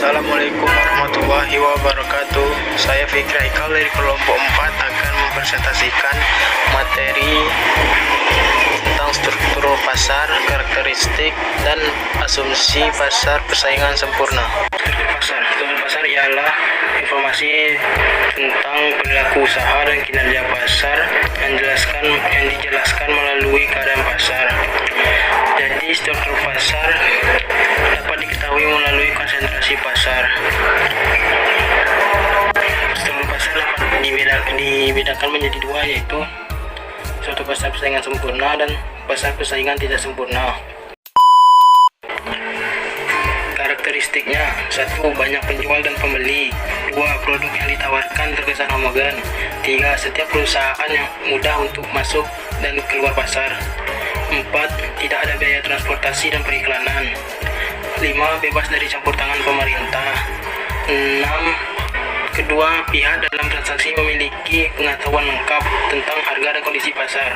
Assalamualaikum warahmatullahi wabarakatuh. Saya Fikri Haikal dari kelompok 4 akan mempresentasikan materi tentang struktur pasar, karakteristik, dan asumsi pasar persaingan sempurna. Struktur pasar ialah informasi tentang perilaku usaha dan kinerja pasar yang dijelaskan melalui keadaan pasar. Jadi struktur pasar dapat diketahui melalui konsentrasi pasar. Struktur pasar dapat dibedakan menjadi dua, yaitu struktur pasar persaingan sempurna dan pasar persaingan tidak sempurna. Karakteristiknya: 1. Banyak penjual dan pembeli. 2. Produk yang ditawarkan terkesan homogen. 3. Setiap perusahaan yang mudah untuk masuk dan keluar pasar. 4. Tidak ada biaya transportasi dan periklanan. 5. Bebas dari campur tangan pemerintah. 6. Kedua pihak dalam transaksi memiliki pengetahuan lengkap tentang harga dan kondisi pasar.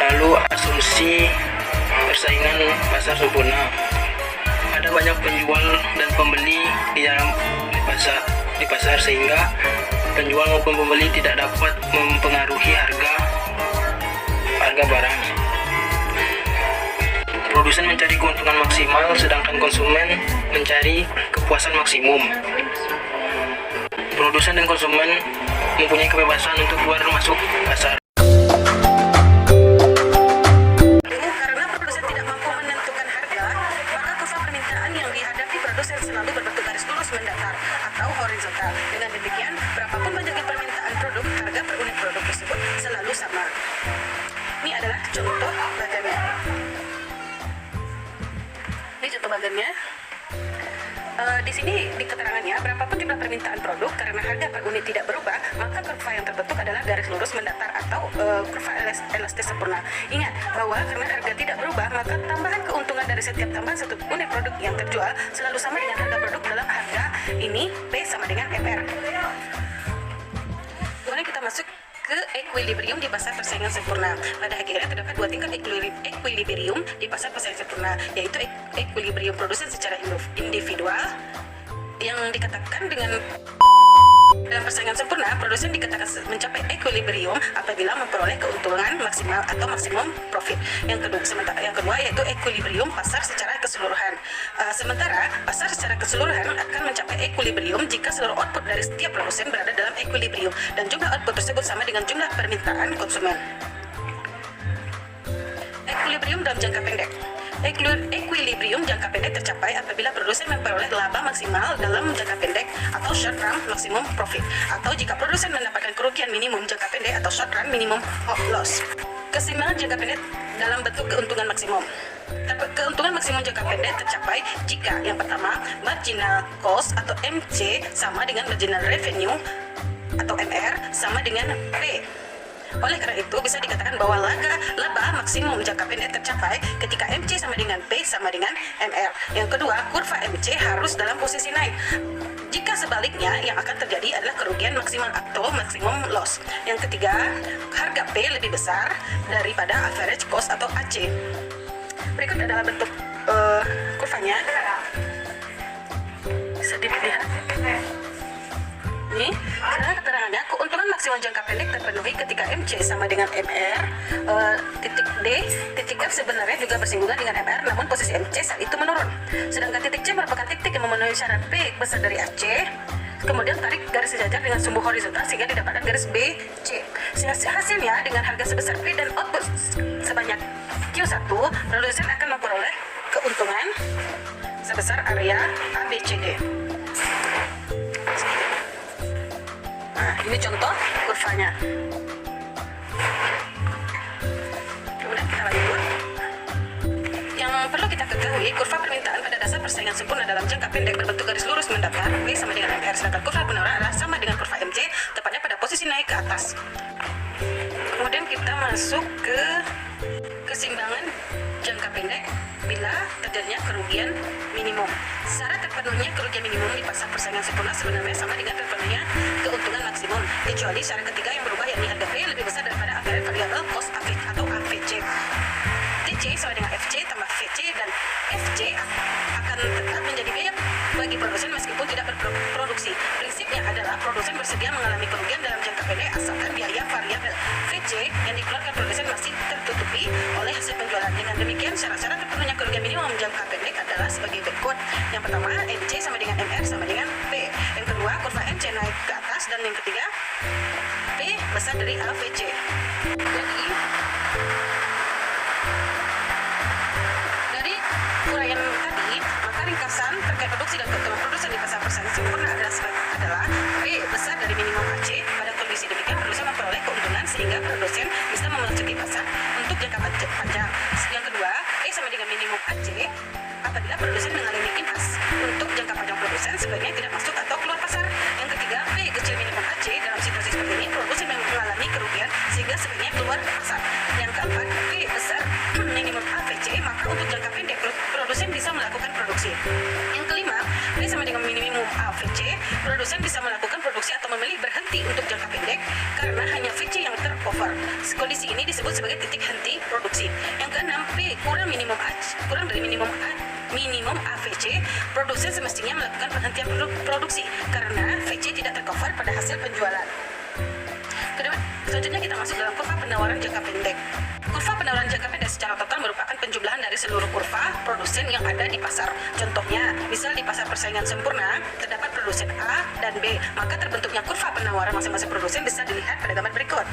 Lalu asumsi persaingan pasar sempurna. Ada banyak penjual dan pembeli di pasar sehingga penjual maupun pembeli tidak dapat mempengaruhi harga barang. Produsen mencari keuntungan maksimal sedangkan konsumen mencari kepuasan maksimum. Produsen dan konsumen mempunyai kebebasan untuk keluar masuk pasar. Karena produsen tidak mampu menentukan harga, maka kurva permintaan yang dihadapi produsen selalu berbentuk garis lurus mendatar atau horizontal. Dengan demikian, berapapun banyaknya permintaan produk, harga per unit produk tersebut selalu sama. Ini adalah contoh bagannya. Ini contoh bagannya. Di sini di keterangannya, berapapun jumlah permintaan produk karena harga per unit tidak berubah, maka kurva yang terbentuk adalah garis lurus mendatar atau kurva elastis sempurna. Ingat bahwa karena harga tidak berubah, maka tambahan keuntungan dari setiap tambahan satu unit produk yang terjual selalu sama dengan harga produk dalam harga ini P sama dengan MR. Kemudian kita masuk ke equilibrium di pasar persaingan sempurna. Pada hakikatnya terdapat dua tingkat equilibrium di pasar persaingan sempurna, yaitu equilibrium produsen secara individual yang dikatakan dengan dalam persaingan sempurna, produsen dikatakan mencapai equilibrium apabila memperoleh keuntungan maksimal atau maksimum profit. Yang kedua yaitu equilibrium pasar secara keseluruhan. Sementara pasar secara keseluruhan akan mencapai equilibrium jika seluruh output dari setiap produsen berada dalam equilibrium dan jumlah output tersebut sama dengan jumlah permintaan konsumen. Equilibrium dalam jangka pendek. Equilibrium jangka pendek tercapai apabila produsen memperoleh laba maksimal dalam jangka pendek atau short run maximum profit, atau jika produsen mendapatkan kerugian minimum jangka pendek atau short run minimum loss. Keseimbangan jangka pendek dalam bentuk keuntungan maksimum. Keuntungan maksimum jangka pendek tercapai jika yang pertama, marginal cost atau MC sama dengan marginal revenue atau MR sama dengan P. Oleh karena itu, bisa dikatakan bahwa laba maksimum jangka pendek tercapai ketika MC sama dengan P sama dengan MR. Yang kedua, kurva MC harus dalam posisi naik. Jika sebaliknya, yang akan terjadi adalah kerugian maksimal atau maksimum loss. Yang ketiga, harga P lebih besar daripada average cost atau AC. Berikut adalah bentuk kurvanya. Bisa dilihat. Ini adalah keterangannya. Keuntungan maksimal jangka pendek terpenuhi ketika MC sama dengan MR. Titik D, titik F sebenarnya juga bersinggungan dengan MR, namun posisi MC saat itu menurun. Sedangkan titik C merupakan titik yang memenuhi syarat P besar dari AC. Kemudian tarik garis sejajar dengan sumbu horizontal sehingga didapatkan garis BC. Hasilnya dengan harga sebesar P dan output sebanyak Q1, produsen akan memperoleh keuntungan sebesar area ABCD. Nah, ini contoh kurvanya. Kemudian kita lanjut. Yang perlu kita ketahui, kurva permintaan pada dasar persaingan sempurna dalam jangka pendek berbentuk garis lurus mendatar, P sama dengan MR, sedangkan kurva penurunan adalah sama dengan kurva MC, tepatnya pada posisi naik ke atas. Kemudian kita masuk ke keseimbangan jangka pendek bila terjadinya kerugian minimum. Syarat terpenuhnya kerugian minimum di pasar persaingan sempurna sebenarnya sama dengan terpenuhnya keuntungan maksimum, kecuali syarat ketiga yang berubah, yakni harga P lebih besar daripada average variable cost average atau AVC. TC sama dengan FC tambah VC, dan FC akan tetap menjadi biaya ketiga mengalami kerugian dalam jangka pendek asalkan biaya variabel VC yang dikeluarkan produsen masih tertutupi oleh hasil penjualan. Dengan demikian, syarat-syarat terpenuhnya kerugian minimum jangka pendek adalah sebagai berikut. Yang pertama, NC sama dengan MR sama dengan P. Yang kedua, kurva NC naik ke atas, dan yang ketiga, P besar dari AVC. Jadi, dari uraian tadi, maka ringkasan terkait produksi dan keuntungan produsen di pasar persaingan sempurna adalah P besar dari minimum AC. Pada kondisi demikian, produsen memperoleh keuntungan sehingga produsen bisa memasuki pasar untuk jangka panjang. Yang kedua, P sama dengan minimum AC apabila produsen mengalami impas. Untuk jangka panjang, produsen sebaiknya tidak masuk atau keluar pasar. Yang ketiga, P kecil minimum AC. Dalam situasi seperti ini, produsen mengalami kerugian sehingga sebaiknya keluar pasar. Yang keempat, P besar minimum AVC, maka untuk jangka pendek produsen bisa melakukan produksi. Yang kelima, P sama dengan minimum AVC, produsen bisa melakukan produksi atau memilih berhenti untuk jangka pendek karena hanya VC yang tercover. Kondisi ini disebut sebagai titik henti produksi. Yang keenam, P kurang dari minimum AVC, produsen semestinya melakukan penghentian produksi karena VC tidak tercover pada hasil penjualan. Selanjutnya kita masuk dalam kurva penawaran jangka pendek. Kurva penawaran jangka pendek secara total merupakan penjumlahan dari seluruh kurva produsen yang ada di pasar. Contohnya, misal di pasar persaingan sempurna terdapat produsen A dan B, maka terbentuknya kurva penawaran masing-masing produsen bisa dilihat pada gambar berikut.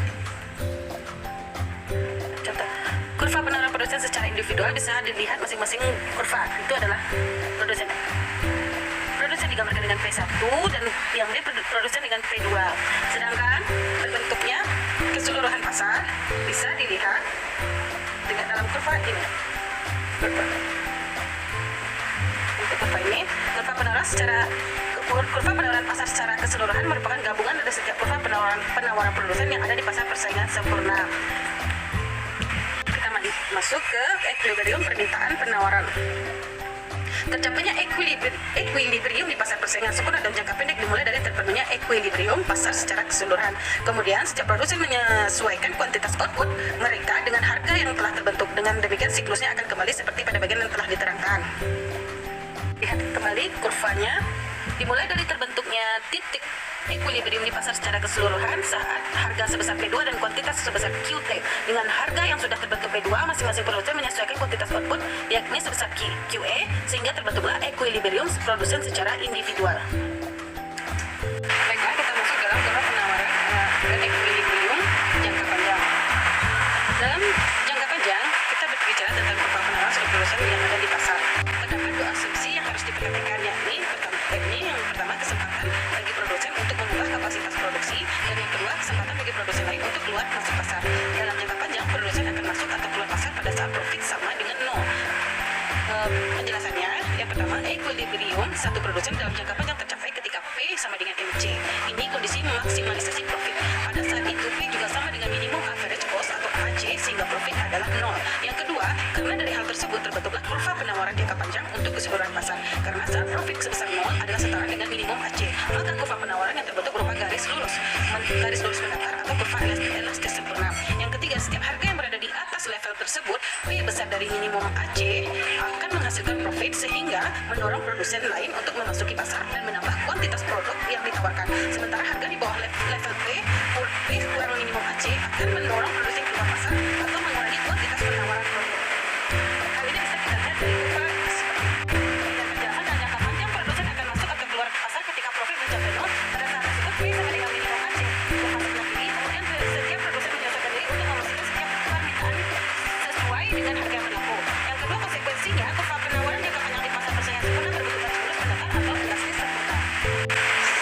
Contoh, kurva penawaran produsen secara individual bisa dilihat masing-masing kurva. Itu adalah produsen digambarkan dengan P1 dan yang B produsen dengan P2. Sedangkan terbentuknya keseluruhan pasar bisa dilihat dengan dalam kurva ini. Untuk kurva ini, kurva penawaran pasar secara keseluruhan merupakan gabungan dari setiap kurva penawaran produsen yang ada di pasar persaingan sempurna. Kita masuk ke equilibrium permintaan penawaran. Tercapainya equilibrium di pasar persaingan sempurna dalam jangka pendek dimulai dari terpenuhnya equilibrium pasar secara keseluruhan. Kemudian, setiap produsen menyesuaikan kuantitas output mereka dengan harga yang telah terbentuk. Dengan demikian, siklusnya akan kembali seperti pada bagian yang telah diterangkan. Lihat kembali kurvanya. Dimulai dari terbentuknya titik equilibrium di pasar secara keseluruhan saat harga sebesar P2 dan kuantitas sebesar QT. Dengan harga yang sudah terbentuk P2, masing-masing produsen menyesuaikan kuantitas output yakni sebesar QE sehingga terbentuklah equilibrium produsen secara individual. Baiklah, kita masuk dalam kurva penawaran equilibrium jangka panjang. Dalam jangka panjang, kita berbicara tentang kurva penawaran seluruh produsen yang ada di pasar. Terdapat dua asumsi yang harus diperhatikan, yakni yang pertama kesempatan bagi produsen untuk mengubah kapasitas produksi, dan yang kedua kesempatan bagi produsen lain untuk keluar masuk pasar. Dalam jangka panjang, produsen akan masuk atau keluar pasar pada saat profit sama dengan 0. Penjelasannya, yang pertama, equilibrium satu produsen dalam jangka panjang tercapai ketika P sama dengan MC. Ini kondisi maksimalisasi profit. Pada saat itu P juga sama dengan minimum average cost atau AC sehingga profit adalah 0. Yang kedua, karena dari hal tersebut terbentuklah kurva penawaran jangka panjang untuk keseluruhan pasar. Karena saat profit sebesar 0 adalah setara dengan minimum AC, maka kurva penawaran yang terbentuk berupa garis lurus mendatar atau kurva elastis sempurna. Yang ketiga, setiap harga yang berada di atas level tersebut, P besar dari minimum AC akan menghasilkan profit sehingga mendorong produsen lain untuk memasuki pasar dan menambah kuantitas produk yang ditawarkan. Sementara harga di bawah level P kurang minimum AC akan mendorong produsen keluar pasar atau mengurangi kuantitas penawaran produk. Hal ini bisa kita lihat dari kurva dan penjelasan dalam jangka panjang produsen akan masuk atau keluar pasar ketika profit mencapai 0. Pada saat tersebut P sama dengan minimum AC. Kurva sebelah kiri, kemudian setiap produsen menyesuaikan diri untuk memastikan setiap permintaan sesuai dengan harga yang berlaku. Yang kedua, konsekuensinya kurva penawaran jangka panjang di pasar persaingan sempurna berbentuk garis lurus mendatar atau elastis sempurna.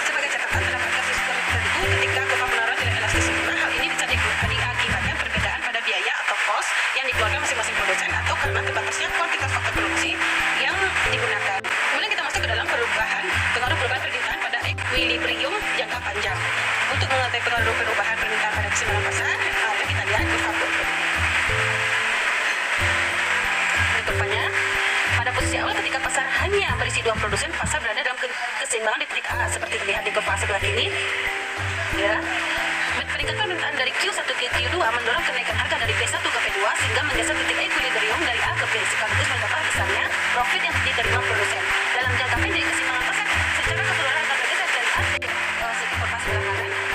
Sebagai catatan, terdapat kasus tertentu ketika kurva penawaran tidak elastis sempurna. Hal ini bisa diakibatkan perbedaan pada biaya atau cost yang dikeluarkan masing-masing produsen atau karena terbatasnya kuantitas faktor produksi yang digunakan. Kemudian kita masuk ke dalam pengaruh perubahan permintaan pada equilibrium jangka panjang. Untuk mengetahui pengaruh perubahan permintaan pada keseimbangan pasar, mari kita lihat kurva berikut. Kurvanya, pada posisi awal ketika pasar hanya berisi dua produsen, pasar berada dalam keseimbangan di titik A seperti terlihat di kurva sebelah kiri. Ya. Peningkatan permintaan dari Q1 ke Q2 mendorong kenaikan harga dari P1 ke P2 sehingga menggeser titik equilibrium dari A ke B sekaligus mendapat besarnya profit yang diterima produsen. Dalam jangka pendek, keseimbangan pasar secara keseluruhan akan bergeser dari A ke segi sebelah kanan.